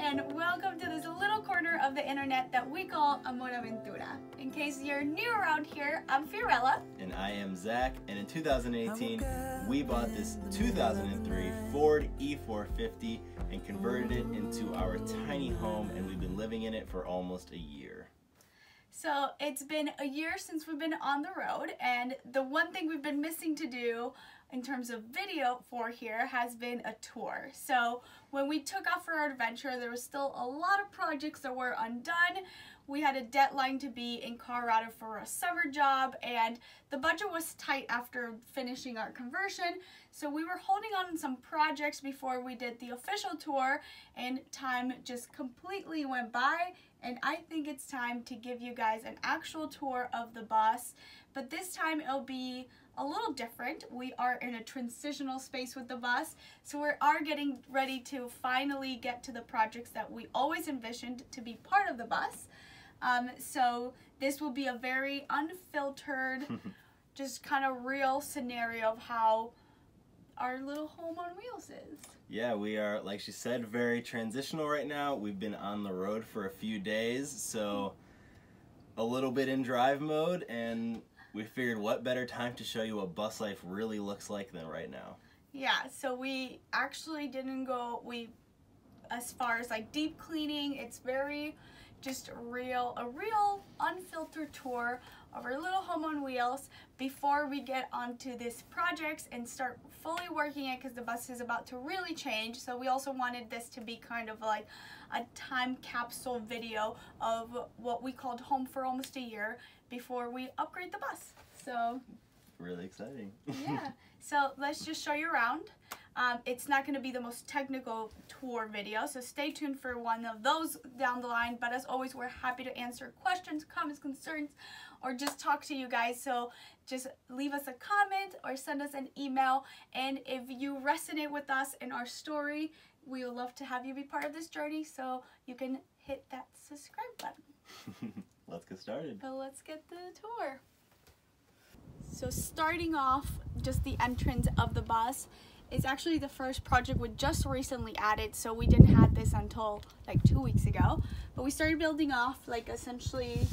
and welcome to this little corner of the internet that we call Aventura. In case you're new around here, I'm Fiorella. And I am Zach, and in 2018, we bought this 2003 Ford E450 and converted it into our tiny home, and we've been living in it for almost a year. So it's been a year since we've been on the road, and the one thing we've been missing to do in terms of video for here has been a tour. So when we took off for our adventure, there was still a lot of projects that were undone. We had a deadline to be in Colorado for a summer job, and the budget was tight after finishing our conversion. So we were holding on some projects before we did the official tour, and time just completely went by. And I think it's time to give you guys an actual tour of the bus, but this time it'll be a little different. We are in a transitional space with the bus, so we are getting ready to finally get to the projects that we always envisioned to be part of the bus. So this will be a very unfiltered, just kind of real scenario of how our little home on wheels is. Yeah, we are, like she said, very transitional right now. We've been on the road for a few days, so a little bit in drive mode, and we figured what better time to show you what bus life really looks like than right now. Yeah, so we actually didn't go as far as like deep cleaning. It's very just a real unfiltered tour of our little home on wheels before we get onto this project and start fully working it, because the bus is about to really change. So we also wanted this to be kind of like a time capsule video of what we called home for almost a year before we upgrade the bus. So really exciting. Yeah, so let's just show you around. It's not going to be the most technical tour video, so stay tuned for one of those down the line. But as always, we're happy to answer questions, comments, concerns, or just talk to you guys. So just leave us a comment or send us an email. And if you resonate with us in our story, we would love to have you be part of this journey. So you can hit that subscribe button. Let's get started. So let's get the tour. So starting off, just the entrance of the bus. It's actually the first project we just recently added, so we didn't have this until like 2 weeks ago. But we started building off like essentially,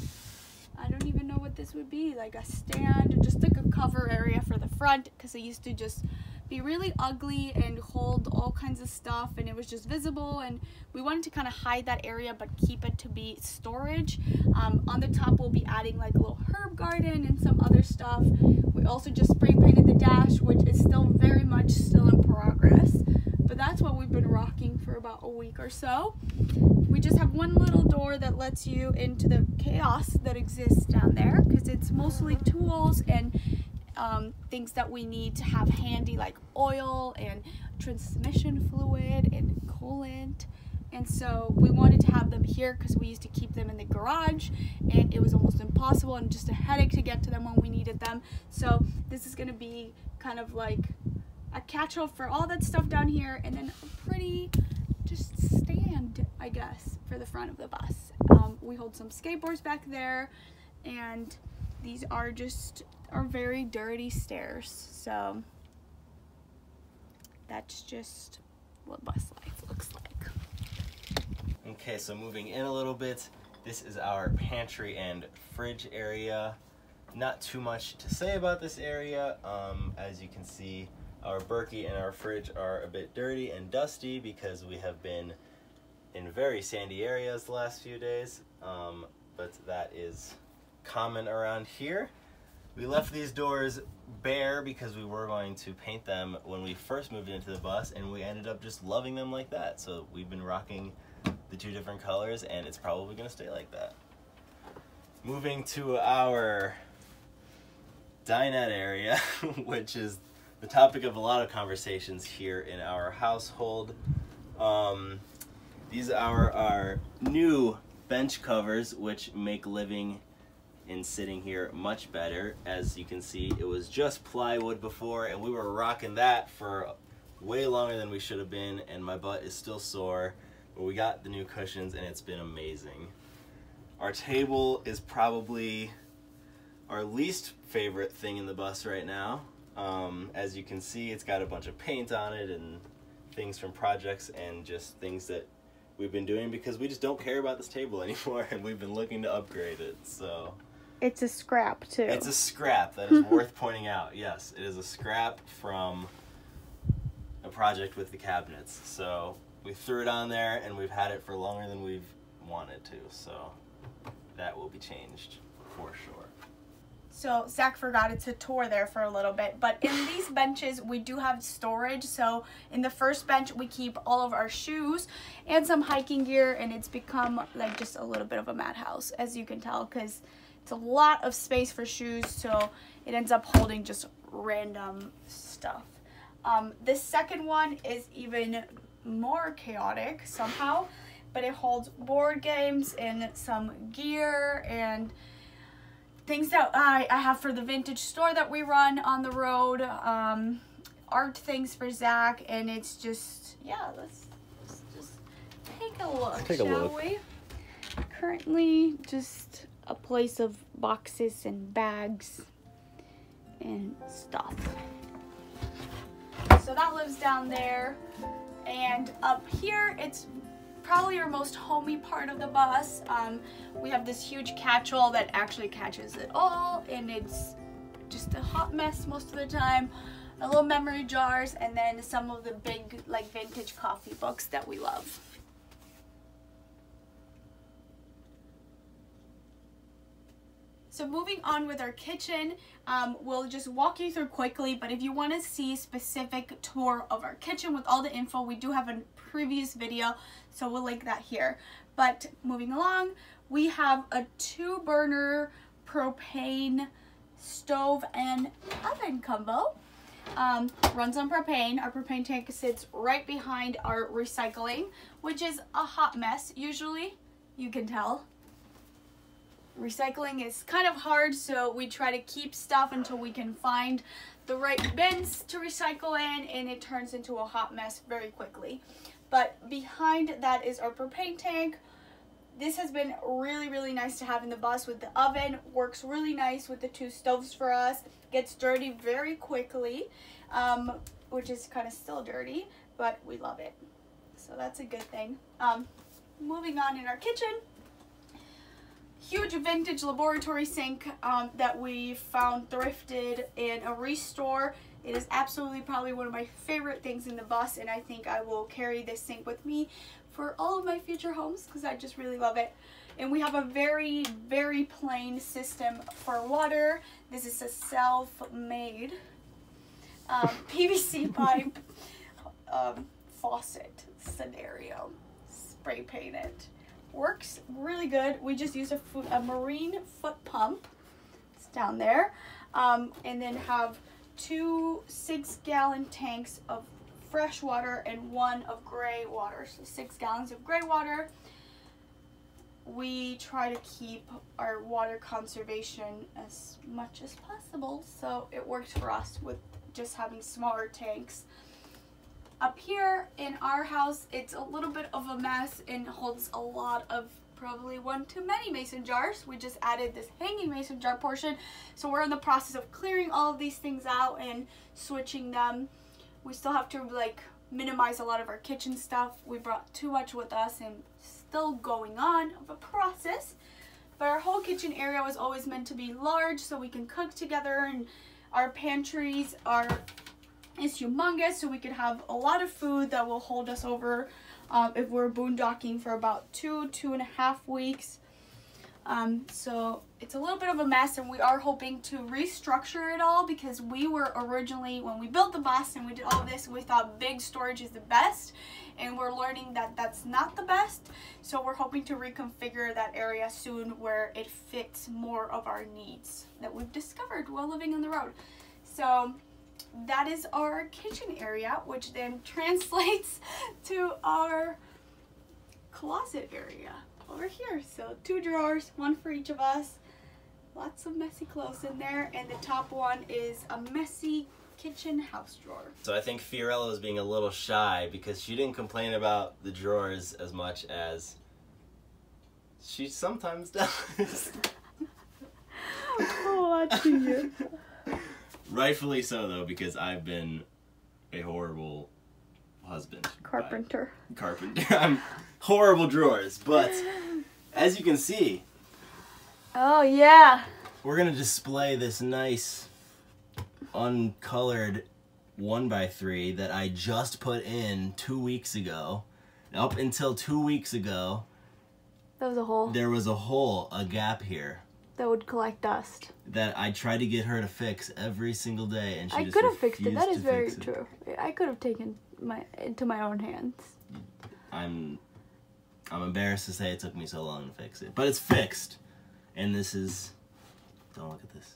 I don't even know what this would be, like a stand, just like a cover area for the front, because it used to just be really ugly and hold all kinds of stuff, and it was just visible, and we wanted to kind of hide that area but keep it to be storage. On the top we'll be adding like a little herb garden and some other stuff. We also just spray painted the dash, which is still very much still in progress, but that's what we've been rocking for about a week or so. We just have one little door that lets you into the chaos that exists down there, because it's mostly tools and things that we need to have handy, like oil and transmission fluid and coolant. And so we wanted to have them here because we used to keep them in the garage, and it was almost impossible and just a headache to get to them when we needed them. So this is going to be kind of like a catch-all for all that stuff down here, and then a pretty just stand, I guess, for the front of the bus. We hold some skateboards back there, and these are just our very dirty stairs. So that's just what bus life looks like. Okay, so moving in a little bit, this is our pantry and fridge area. Not too much to say about this area. As you can see, our Berkey and our fridge are a bit dirty and dusty because we have been in very sandy areas the last few days, but that is common around here. We left these doors bare because we were going to paint them when we first moved into the bus, and we ended up just loving them like that. So we've been rocking the two different colors, and it's probably going to stay like that. Moving to our dinette area, which is the topic of a lot of conversations here in our household. These are our new bench covers, which make living and sitting here much better. As you can see, it was just plywood before, and we were rocking that for way longer than we should have been, and my butt is still sore. But we got the new cushions, and it's been amazing. Our table is probably our least favorite thing in the bus right now. As you can see, it's got a bunch of paint on it and things from projects and just things that we've been doing because we just don't care about this table anymore, and we've been looking to upgrade it. So it's a scrap too. it's a scrap. That is worth pointing out. Yes, it is a scrap from a project with the cabinets. So we threw it on there, and we've had it for longer than we've wanted to. So that will be changed for sure. So Zach forgot it's a tour there for a little bit, but in these benches we do have storage. So in the first bench we keep all of our shoes and some hiking gear, and it's become like just a little bit of a madhouse, as you can tell, because it's a lot of space for shoes, so it ends up holding just random stuff. This second one is even more chaotic somehow, but it holds board games and some gear and things that I have for the vintage store that we run on the road, art things for Zach, and it's just, yeah, let's just take a look, shall we? Currently, just a place of boxes and bags and stuff. So that lives down there, and up here, it's probably our most homey part of the bus. We have this huge catch-all that actually catches it all, and it's just a hot mess most of the time. A little memory jars, and then some of the big like vintage coffee books that we love. So moving on with our kitchen, we'll just walk you through quickly, but if you want to see a specific tour of our kitchen with all the info, we do have a previous video, so we'll link that here. But moving along, we have a 2-burner propane stove and oven combo. Runs on propane. Our propane tank sits right behind our recycling, which is a hot mess usually, you can tell. Recycling is kind of hard, so we try to keep stuff until we can find the right bins to recycle in, and it turns into a hot mess very quickly. But behind that is our propane tank. This has been really, really nice to have in the bus with the oven. Works really nice with the 2 stoves for us. Gets dirty very quickly, which is kind of still dirty, but we love it. So that's a good thing. Moving on in our kitchen. Huge vintage laboratory sink that we found thrifted in a restore. It is absolutely probably one of my favorite things in the bus, and I think I will carry this sink with me for all of my future homes because I just really love it. And we have a very, very plain system for water. This is a self-made PVC pipe faucet scenario. Spray painted. Works really good. We just use a marine foot pump. It's down there. And then have 2 6-gallon tanks of fresh water and 1 of gray water. So 6 gallons of gray water. We try to keep our water conservation as much as possible, so it works for us with just having smaller tanks. Up here in our house, it's a little bit of a mess and holds a lot of probably one too many mason jars. We just added this hanging mason jar portion, so we're in the process of clearing all of these things out and switching them. We still have to like minimize a lot of our kitchen stuff. We brought too much with us and still going on of a process, but our whole kitchen area was always meant to be large so we can cook together, and our pantries is humongous, so we could have a lot of food that will hold us over if we're boondocking for about 2.5 weeks. So it's a little bit of a mess, and we are hoping to restructure it all because we were originally, when we built the bus and we did all of this, we thought big storage is the best, and we're learning that that's not the best. So we're hoping to reconfigure that area soon where it fits more of our needs that we've discovered while living on the road. So that is our kitchen area, which then translates to our closet area over here. So 2 drawers, 1 for each of us. Lots of messy clothes in there, and the top one is a messy kitchen house drawer. So I think Fiorella is being a little shy because she didn't complain about the drawers as much as she sometimes does. Oh, watching you. Rightfully so, though, because I've been a horrible husband. Carpenter. Carpenter. I'm horrible drawers, but as you can see. Oh yeah. We're gonna display this nice uncolored 1x3 that I just put in 2 weeks ago. Up until 2 weeks ago, That was a hole. there was a hole, a gap here. That would collect dust. That I tried to get her to fix every single day, and she I just could have fixed it. refused That is to very fix it. true. I could have taken into my own hands. I'm embarrassed to say it took me so long to fix it, but it's fixed. And this is, don't look at this.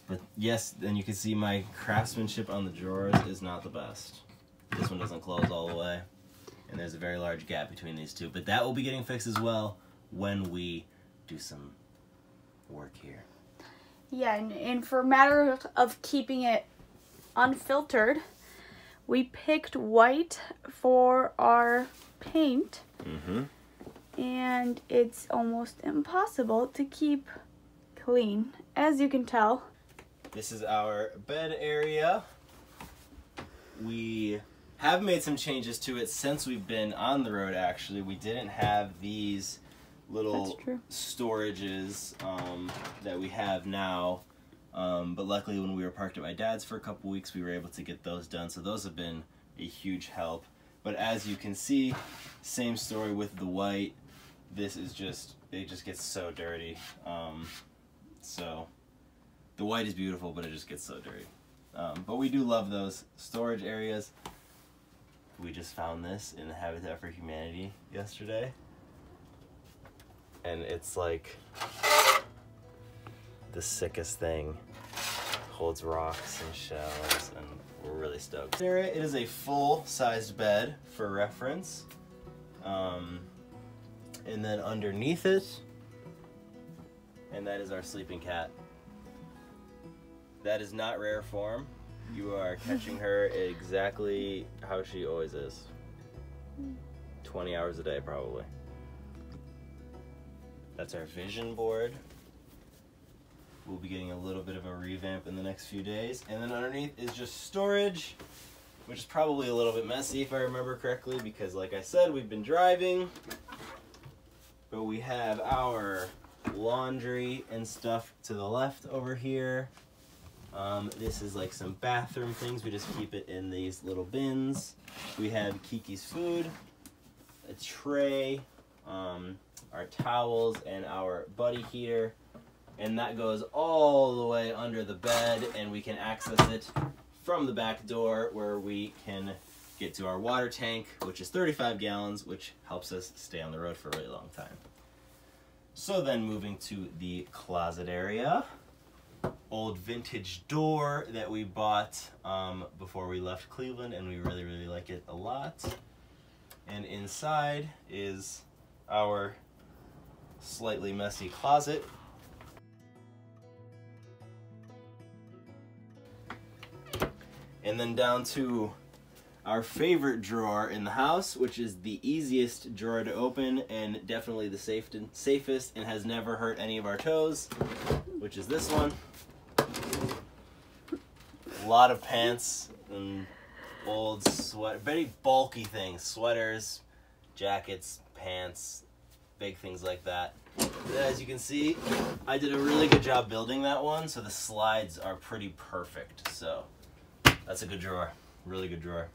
But yes, then you can see my craftsmanship on the drawers is not the best. This one doesn't close all the way, and there's a very large gap between these two. But that will be getting fixed as well when we do some work here. Yeah, and for a matter of keeping it unfiltered, we picked white for our paint. Mm-hmm. And it's almost impossible to keep clean, as you can tell. This is our bed area. We have made some changes to it since we've been on the road, actually. We didn't have these little storages that we have now. But luckily when we were parked at my dad's for a couple weeks, we were able to get those done. So those have been a huge help. But as you can see, same story with the white. This is just, it just gets so dirty. So the white is beautiful, but it just gets so dirty. But we do love those storage areas. We just found this in the Habitat for Humanity yesterday. And it's like the sickest thing. Holds rocks and shells, and we're really stoked. This area, it is a full-sized bed for reference. And then underneath it, and that is our sleeping cat. That is not rare form. You are catching her exactly how she always is. 20 hours a day, probably. That's our vision board. We'll be getting a little bit of a revamp in the next few days. And then underneath is just storage, which is probably a little bit messy if I remember correctly, because like I said, we've been driving. But we have our laundry and stuff to the left over here. This is like some bathroom things. We just keep it in these little bins. We have Kiki's food, a tray, our towels, and our buddy heater. And that goes all the way under the bed, and we can access it from the back door where we can get to our water tank, which is 35 gallons, which helps us stay on the road for a really long time. So then moving to the closet area. Old vintage door that we bought before we left Cleveland, and we really, really like it a lot. And inside is our slightly messy closet. And then down to our favorite drawer in the house, which is the easiest drawer to open and definitely the safest and has never hurt any of our toes, which is this one. A lot of pants and old very bulky things, sweaters, jackets, pants, big things like that. And as you can see, I did a really good job building that one, so the slides are pretty perfect. So that's a good drawer, really good drawer.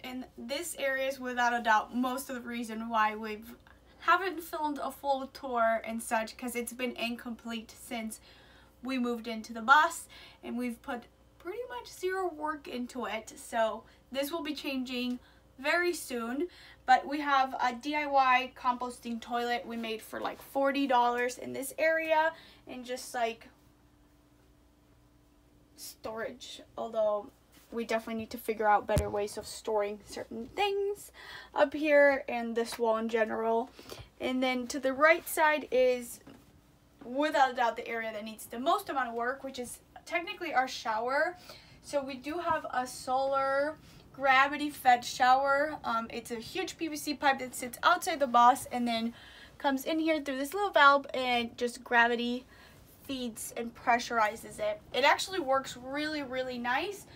And this area is without a doubt most of the reason why we haven't filmed a full tour and such, because it's been incomplete since we moved into the bus, and we've put pretty much zero work into it. So this will be changing very soon. But we have a DIY composting toilet we made for like $40 in this area, and just like storage, although we definitely need to figure out better ways of storing certain things up here and this wall in general. And then to the right side is without a doubt the area that needs the most amount of work, which is technically our shower. So we do have a solar gravity fed shower. It's a huge PVC pipe that sits outside the bus and then comes in here through this little valve and just gravity feeds and pressurizes it. It actually works really, really nice.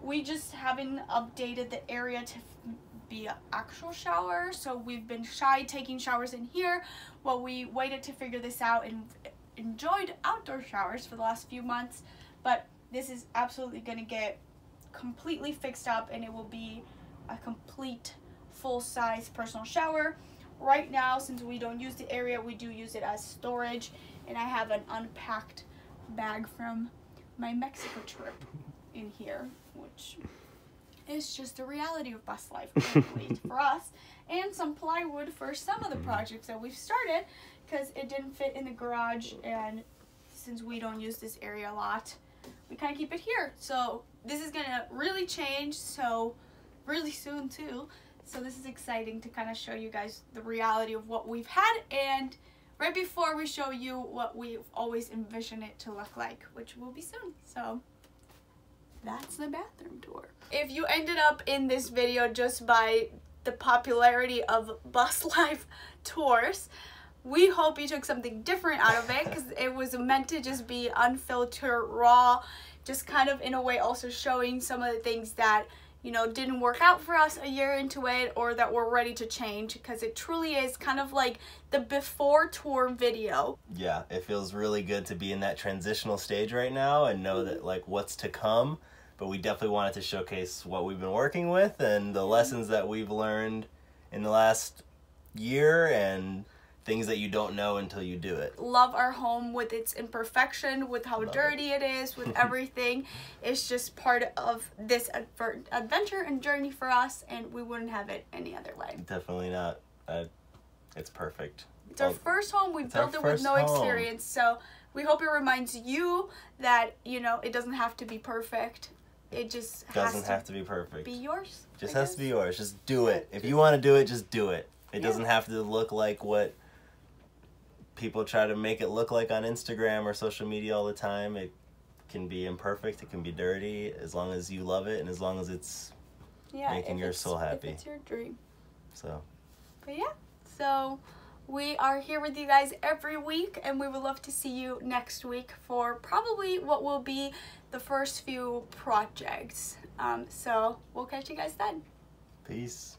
we just haven't updated the area to be an actual shower, so we've been shy taking showers in here while we waited to figure this out and enjoyed outdoor showers for the last few months. But this is absolutely going to get completely fixed up, and it will be a complete full-size personal shower. Right now, since we don't use the area, we do use it as storage, and I have an unpacked bag from my Mexico trip in here, which is just the reality of bus life currently for us, and some plywood for some of the projects that we've started because it didn't fit in the garage, and since we don't use this area a lot, we kind of keep it here. So this is gonna really change so really soon too, so this is exciting to kind of show you guys the reality of what we've had, and right before we show you what we've always envisioned it to look like, which will be soon. So that's the bathroom tour. If you ended up in this video just by the popularity of bus life tours, we hope you took something different out of it, because it was meant to just be unfiltered, raw, just kind of in a way also showing some of the things that, you know, didn't work out for us a year into it, or that we're ready to change, because it truly is kind of like the before tour video. Yeah, it feels really good to be in that transitional stage right now and know that like what's to come, but we definitely wanted to showcase what we've been working with and the lessons that we've learned in the last year and things that you don't know until you do it. Love our home with its imperfection, with how dirty it is, with everything. It's just part of this adventure and journey for us, and we wouldn't have it any other way. Definitely not. It's perfect. It's our first home. We built it with no experience, so we hope it reminds you that, you know, it doesn't have to be perfect. It just doesn't have to be perfect. Be yours. Just has to be yours. Just do it. If you want to do it, just do it. It doesn't have to look like what people try to make it look like on Instagram or social media all the time. It can be imperfect, it can be dirty, as long as you love it and as long as it's making your soul happy. If it's your dream. So. But yeah, so we are here with you guys every week, and we would love to see you next week for probably what will be the first few projects. So we'll catch you guys then. Peace.